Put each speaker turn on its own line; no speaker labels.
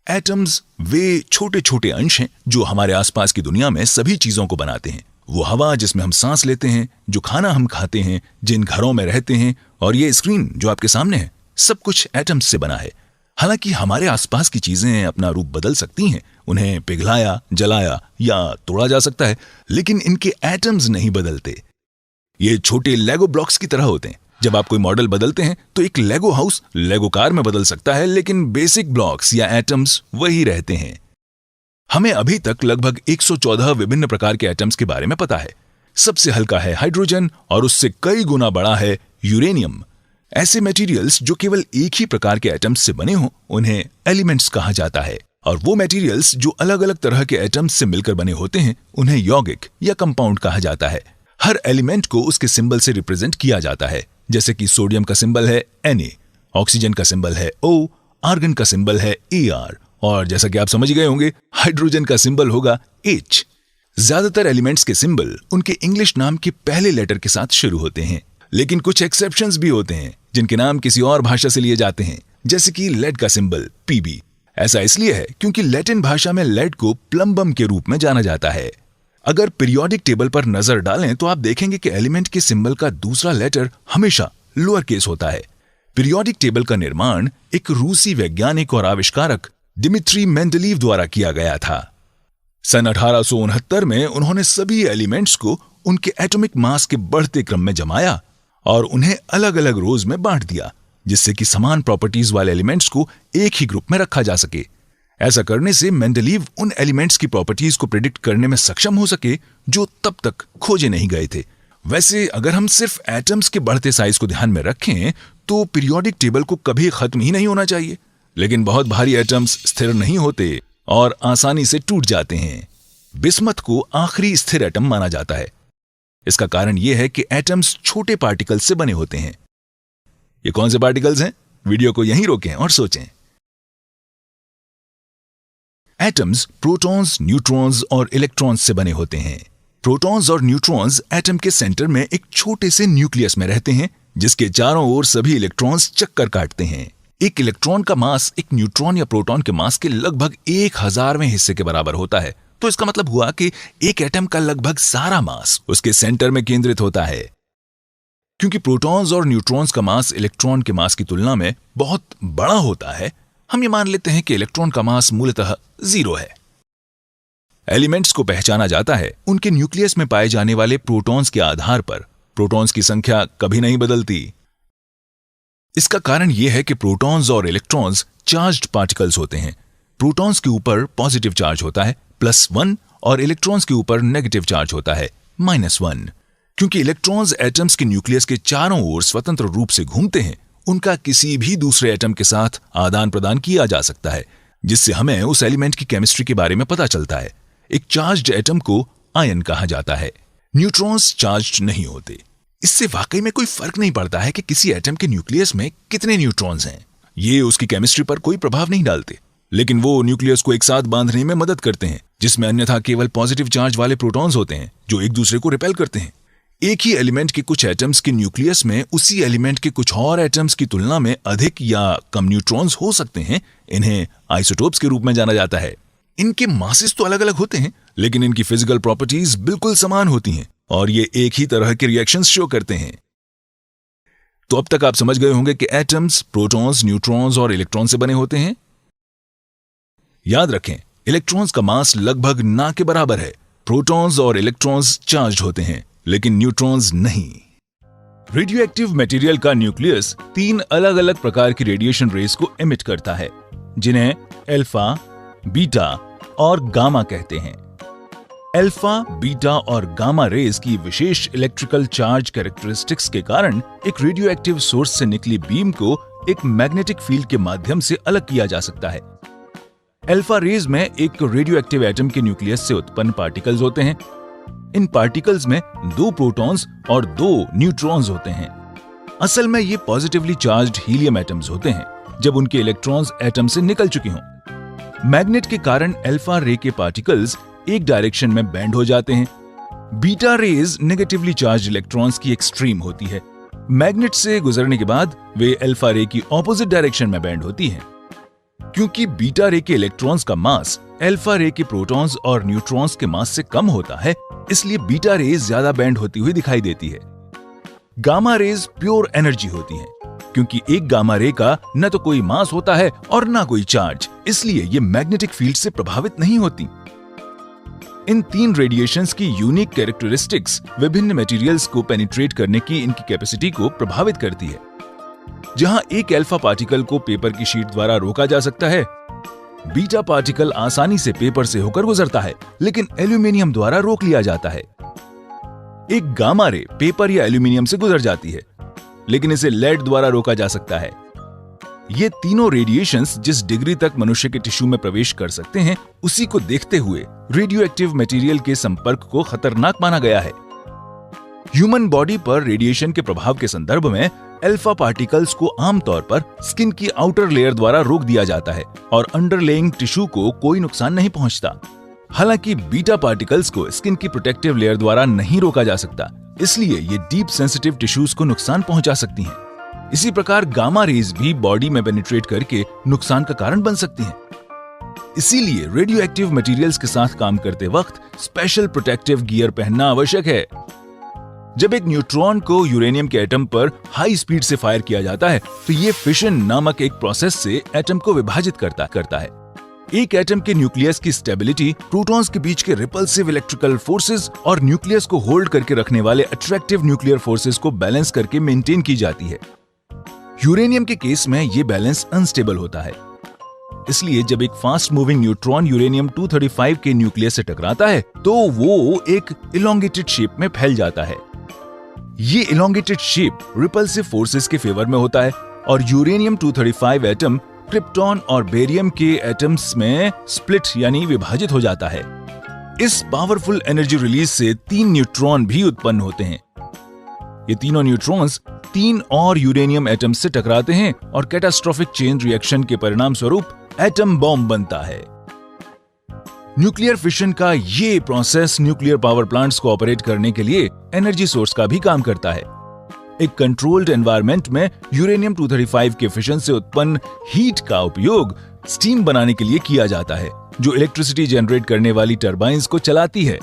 Atoms वे छोटे छोटे अंश हैं जो हमारे आसपास की दुनिया में सभी चीजों को बनाते हैं। वो हवा जिसमें हम सांस लेते हैं, जो खाना हम खाते हैं, जिन घरों में रहते हैं, और ये स्क्रीन जो आपके सामने है, सब कुछ एटम्स से बना है। हालांकि हमारे आसपास की चीजें अपना रूप बदल सकती हैं, उन्हें पिघलाया, जलाया या तोड़ा जा सकता है, लेकिन इनके एटम्स नहीं बदलते। ये छोटे लेगो ब्लॉक्स की तरह होते हैं। जब आप कोई मॉडल बदलते हैं तो एक लेगो हाउस लेगो कार में बदल सकता है, लेकिन बेसिक ब्लॉक्स या एटम्स वही रहते हैं। हमें अभी तक लगभग 114 विभिन्न प्रकार के एटम्स के बारे में पता है। सबसे हल्का है हाइड्रोजन और उससे कई गुना बड़ा है यूरेनियम। ऐसे मटेरियल्स जो केवल एक ही प्रकार के एटम्स से बने हों, उन्हें एलिमेंट्स कहा जाता है। और वो मटेरियल्स जो अलग अलग तरह के एटम्स से मिलकर बने होते हैं, उन्हें यौगिक या कंपाउंड कहा जाता है। हर एलिमेंट को उसके सिंबल से रिप्रेजेंट किया जाता है, जैसे कि सोडियम का सिंबल है Na, ऑक्सीजन का सिंबल है O, आर्गन का सिंबल है Ar, और जैसा कि आप समझ गए होंगे, हाइड्रोजन का सिंबल होगा H। ज्यादातर एलिमेंट्स के सिंबल उनके इंग्लिश नाम के पहले लेटर के साथ शुरू होते हैं, लेकिन कुछ एक्सेप्शंस भी होते हैं जिनके नाम किसी और भाषा से लिए जाते हैं, जैसे कि लेड का सिंबल Pb। ऐसा इसलिए है क्योंकि लैटिन भाषा में लेड को प्लम्बम के रूप में जाना जाता है। अगर पीरियोडिक टेबल पर नजर डालें तो आप देखेंगे कि एलिमेंट के सिंबल का दूसरा लेटर हमेशा लोअर केस होता है। पीरियोडिक टेबल का निर्माण एक रूसी वैज्ञानिक और आविष्कारक दिमित्री मेंडलीव द्वारा किया गया था। सन 1869 में उन्होंने सभी एलिमेंट्स को उनके एटॉमिक मास के बढ़ते क्रम में जमाया और उन्हें अलग अलग रोज में बांट दिया, जिससे कि समान प्रॉपर्टीज वाले एलिमेंट्स को एक ही ग्रुप में रखा जा सके। ऐसा करने से मेंडलीव उन एलिमेंट्स की प्रॉपर्टीज को प्रिडिक्ट करने में सक्षम हो सके जो तब तक खोजे नहीं गए थे। वैसे अगर हम सिर्फ एटम्स के बढ़ते साइज को ध्यान में रखें तो पीरियोडिक टेबल को कभी खत्म ही नहीं होना चाहिए, लेकिन बहुत भारी एटम्स स्थिर नहीं होते और आसानी से टूट जाते हैं। बिस्मथ को आखिरी स्थिर एटम माना जाता है। इसका कारण यह है कि एटम्स छोटे पार्टिकल्स से बने होते हैं। ये कौन से पार्टिकल्स हैं? वीडियो को यहीं रोकें और सोचें। एटम्स प्रोटॉन्स, न्यूट्रॉन्स और इलेक्ट्रॉन्स से बने होते हैं। प्रोटॉन्स और न्यूट्रॉन्स एटम के सेंटर में एक छोटे से न्यूक्लियस में रहते हैं, जिसके चारों ओर सभी इलेक्ट्रॉन्स चक्कर काटते हैं। एक इलेक्ट्रॉन का मास एक न्यूट्रॉन या प्रोटॉन के मास के लगभग 1000वें हिस्से के बराबर होता है। तो इसका मतलब हुआ कि एक एटम का लगभग सारा मास उसके सेंटर में केंद्रित होता है। क्योंकि प्रोटॉन्स और न्यूट्रॉन्स का मास इलेक्ट्रॉन के मास की तुलना में बहुत बड़ा होता है, हम ये मान लेते हैं कि इलेक्ट्रॉन का मास मूलतः 0 है। एलिमेंट्स को पहचाना जाता है उनके न्यूक्लियस में पाए जाने वाले प्रोटॉन्स के आधार पर। प्रोटॉन्स की संख्या कभी नहीं बदलती। इसका कारण यह है कि प्रोटॉन्स और इलेक्ट्रॉन्स चार्ज्ड पार्टिकल्स होते हैं। प्रोटॉन्स के ऊपर पॉजिटिव चार्ज होता है +1 और इलेक्ट्रॉन्स के ऊपर नेगेटिव चार्ज होता है -1। क्योंकि इलेक्ट्रॉन्स एटम्स के न्यूक्लियस के चारों ओर स्वतंत्र रूप से घूमते हैं, उनका किसी भी दूसरे एटम के साथ आदान प्रदान किया जा सकता है, जिससे हमें उस एलिमेंट की केमिस्ट्री के बारे में पता चलता है। एक चार्ज्ड एटम को आयन कहा जाता है। न्यूट्रॉन्स चार्ज्ड नहीं होते। इससे वाकई में कोई फर्क नहीं पड़ता है कि किसी एटम के न्यूक्लियस में कितने न्यूट्रॉन्स हैं। ये उसकी केमिस्ट्री पर कोई प्रभाव नहीं डालते, लेकिन वो न्यूक्लियस को एक साथ बांधने में मदद करते हैं, जिसमें अन्यथा केवल पॉजिटिव चार्ज वाले प्रोटॉन्स होते हैं जो एक दूसरे को रिपेल करते हैं। एक ही एलिमेंट के कुछ एटम्स के न्यूक्लियस में उसी एलिमेंट के कुछ और एटम्स की तुलना में अधिक या कम न्यूट्रॉन्स हो सकते हैं। इन्हें आइसोटोप्स के रूप में जाना जाता है। इनके मासेस तो अलग अलग होते हैं, लेकिन इनकी फिजिकल प्रॉपर्टीज बिल्कुल समान होती हैं और ये एक ही तरह के रिएक्शंस शो करते हैं। तो अब तक आप समझ गए होंगे कि एटम्स प्रोटॉन्स, न्यूट्रॉन्स और इलेक्ट्रॉन से बने होते हैं। याद रखें, इलेक्ट्रॉन्स का मास लगभग ना के बराबर है। प्रोटॉन्स और इलेक्ट्रॉन्स चार्ज होते हैं, लेकिन न्यूट्रॉन्स नहीं। रेडियो एक्टिव मटेरियल का न्यूक्लियस 3 अलग अलग प्रकार की रेडिएशन रेज को एमिट करता है, जिन्हें अल्फा, बीटा और गामा कहते हैं। अल्फा, बीटा और गामा रेज की विशेष इलेक्ट्रिकल चार्ज कैरेक्टरिस्टिक्स के कारण एक रेडियो एक्टिव सोर्स से निकली बीम को एक मैग्नेटिक फील्ड के माध्यम से अलग किया जा सकता है। अल्फा रेज में एक रेडियो एक्टिव एटम के न्यूक्लियस से उत्पन्न पार्टिकल्स होते हैं। इन पार्टिकल्स में 2 प्रोटॉन्स और 2 न्यूट्रॉन्स होते हैं। असल में ये पॉजिटिवली चार्ज्ड हीलियम एटम्स होते हैं जब उनके इलेक्ट्रॉन्स एटम से निकल चुके हों। मैग्नेट के कारण अल्फा रे के पार्टिकल्स एक डायरेक्शन में बेंड हो जाते हैं। Beta raise negatively charged electrons की एक्सट्रीम होती है। मैग्नेट से गुजरने के बाद वे अल्फा रे की ऑपोजिट डायरेक्शन में बेंड होती हैं। क्योंकि बीटा रे के इलेक्ट्रॉन्स का मास अल्फा रे के प्रोटॉन्स और न्यूट्रॉन्स के मास से कम होता है, इसलिए बीटा रेज ज्यादा बैंड होती हुई दिखाई देती है। गामा रेज प्योर एनर्जी होती हैं, क्योंकि एक गामा रे का न तो कोई मास होता है और न कोई चार्ज, इसलिए ये मैग्नेटिक फील्ड से प्रभावित नहीं होती। इन तीन रेडिएशंस की यूनिक कैरेक्टरिस्टिक्स विभिन्न मटेरियल्स को पेनिट्रेट करने की इनकी कैपेसिटी को प्रभावित करती है। जहां एक अल्फा पार्टिकल को पेपर की शीट द्वारा रोका जा सकता है, बीटा पार्टिकल आसानी से पेपर से होकर गुजरता है, लेकिन एल्यूमिनियम द्वारा रोक लिया जाता है। एक गामा रे पेपर या एल्यूमिनियम से गुजर जाती है, लेकिन इसे लेड द्वारा रोका जा सकता है। ये तीनों रेडिएशंस जिस डिग्री तक मनुष्य के टिश्यू में प्रवेश कर सकते हैं, उसी को देखते हुए रेडियो एक्टिव मटेरियल के संपर्क को खतरनाक माना गया है। ह्यूमन बॉडी पर रेडिएशन के प्रभाव के संदर्भ में अल्फा पार्टिकल्स को आमतौर पर स्किन की आउटर लेयर द्वारा रोक दिया जाता है और अंडरलेइंग टिश्यू को कोई नुकसान नहीं पहुंचता। हालांकि बीटा पार्टिकल्स को स्किन की प्रोटेक्टिव लेयर द्वारा नहीं रोका जा सकता, इसलिए ये डीप सेंसिटिव टिश्यूज को नुकसान पहुंचा सकती हैं। इसी प्रकार गामा रेज भी बॉडी में पेनिट्रेट करके नुकसान का कारण बन सकती हैं। इसीलिए रेडियो एक्टिव मटेरियल्स के साथ काम करते वक्त स्पेशल प्रोटेक्टिव गियर पहनना आवश्यक है। जब एक न्यूट्रॉन को यूरेनियम के एटम पर हाई स्पीड से फायर किया जाता है, तो ये फिशन नामक एक प्रोसेस से एटम को विभाजित करता है। एक एटम के न्यूक्लियस की स्टेबिलिटी प्रोटॉन्स के बीच के रिपल्सिव इलेक्ट्रिकल फोर्सेस और न्यूक्लियस को होल्ड करके रखने वाले अट्रैक्टिव न्यूक्लियर फोर्सेस को बैलेंस करके मेंटेन की जाती है। यूरेनियम के केस में ये बैलेंस अनस्टेबल होता है, इसलिए जब एक फास्ट मूविंग न्यूट्रॉन यूरेनियम 235 के न्यूक्लियस से टकराता है, तो वो एक इलोंगेटेड शेप में फैल जाता है। ये इलोंगेटेड शेप रिपल्सिव फोर्सेस के फेवर में होता है और यूरेनियम 235 एटम क्रिप्टॉन और बेरियम के एटम्स में स्प्लिट यानी विभाजित हो जाता है। इस पावरफुल एनर्जी रिलीज से 3 न्यूट्रॉन भी उत्पन्न होते हैं। ये तीनों न्यूट्रॉन्स 3 और यूरेनियम एटम्स से टकराते हैं और कैटास्ट्रोफिक चेन रिएक्शन के परिणाम स्वरूप एटम बॉम्ब बनता है। न्यूक्लियर फिशन का ये प्रोसेस न्यूक्लियर पावर प्लांट्स को ऑपरेट करने के लिए एनर्जी सोर्स का भी काम करता है। एक कंट्रोल्ड एनवायरनमेंट में यूरेनियम 235 के फिशन से उत्पन्न हीट का उपयोग स्टीम बनाने के लिए किया जाता है, जो इलेक्ट्रिसिटी जनरेट करने वाली टरबाइंस को चलाती है।